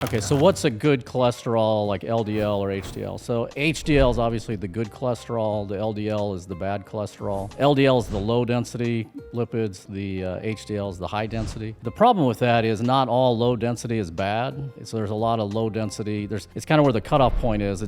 Okay, so what's a good cholesterol, like LDL or HDL? So HDL is obviously the good cholesterol. The LDL is the bad cholesterol. LDL is the low density lipids. The HDL is the high density. The problem with that is not all low density is bad. So there's a lot of low density. It's kind of where the cutoff point is.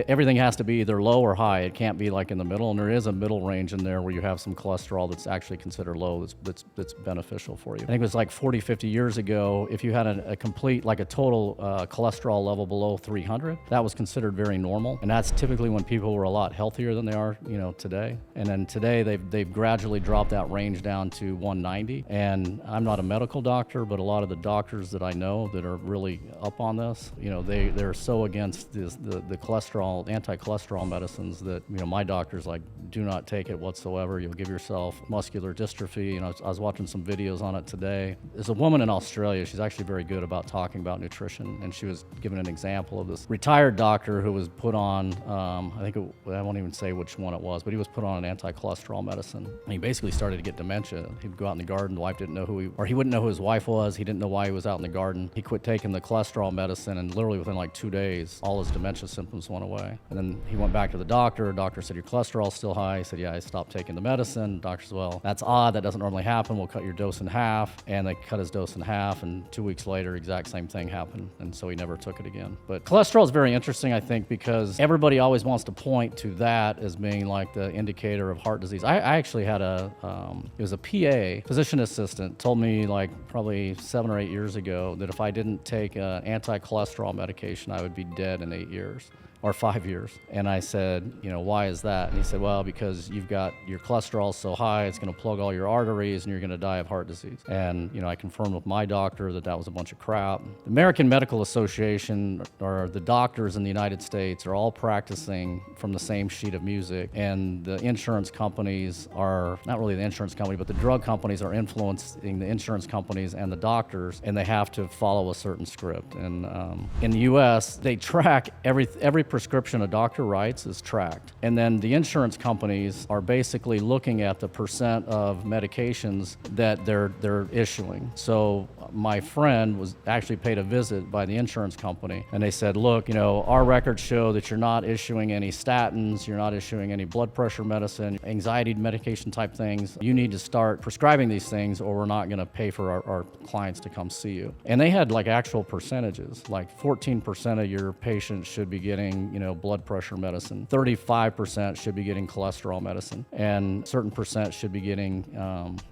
Everything has to be either low or high. It can't be like in the middle. And there is a middle range in there where you have some cholesterol that's actually considered low that's beneficial for you. I think it was like 40, 50 years ago, if you had a complete, like a total cholesterol level below 300, that was considered very normal. And that's typically when people were a lot healthier than they are, today. And then today they've gradually dropped that range down to 190. And I'm not a medical doctor, but a lot of the doctors that I know that are really up on this, they're so against the cholesterol, anti-cholesterol medicines that, my doctor's like, do not take it whatsoever. You'll give yourself muscular dystrophy. I was watching some videos on it today. There's a woman in Australia, she's actually very good about talking about nutrition, and she was giving an example of this retired doctor who was put on, I won't even say which one it was, but he was put on an anti-cholesterol medicine. And he basically started to get dementia. He'd go out in the garden, the wife didn't know he wouldn't know who his wife was. He didn't know why he was out in the garden. He quit taking the cholesterol medicine, and literally within like 2 days, all his dementia symptoms went away. And then he went back to the doctor. The doctor said, your cholesterol's still high. He said, yeah, I stopped taking the medicine. The doctor said, well, that's odd. That doesn't normally happen. We'll cut your dose in half. And they cut his dose in half, and 2 weeks later, exact same thing happened. And so he never took it again. But cholesterol is very interesting, I think, because everybody always wants to point to that as being like the indicator of heart disease. I actually had it was a PA, physician assistant, told me like probably 7 or 8 years ago that if I didn't take an anti-cholesterol medication, I would be dead in 8 years. Or 5 years. And I said, why is that? And he said, well, because you've got your cholesterol so high, it's going to plug all your arteries and you're going to die of heart disease. And, I confirmed with my doctor that was a bunch of crap. The American Medical Association, or the doctors in the United States, are all practicing from the same sheet of music. And the insurance companies are, not really the insurance company, but the drug companies are influencing the insurance companies and the doctors, and they have to follow a certain script. And in the US, they track every prescription a doctor writes is tracked. And then the insurance companies are basically looking at the percent of medications that they're issuing. So my friend was actually paid a visit by the insurance company, and they said, look, our records show that you're not issuing any statins, you're not issuing any blood pressure medicine, anxiety medication type things. You need to start prescribing these things or we're not going to pay for our clients to come see you. And they had like actual percentages, like 14% of your patients should be getting blood pressure medicine. 35% should be getting cholesterol medicine, and certain percent should be getting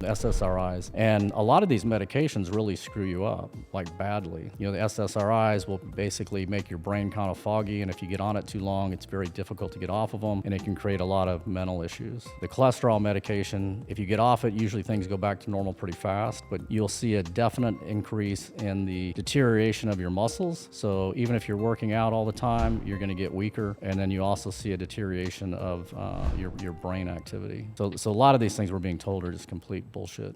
SSRIs. And a lot of these medications really screw you up, like badly. The SSRIs will basically make your brain kind of foggy, and if you get on it too long, it's very difficult to get off of them, and it can create a lot of mental issues. The cholesterol medication, if you get off it, usually things go back to normal pretty fast, but you'll see a definite increase in the deterioration of your muscles. So even if you're working out all the time, you're going to get weaker, and then you also see a deterioration of your brain activity. So a lot of these things we're being told are just complete bullshit.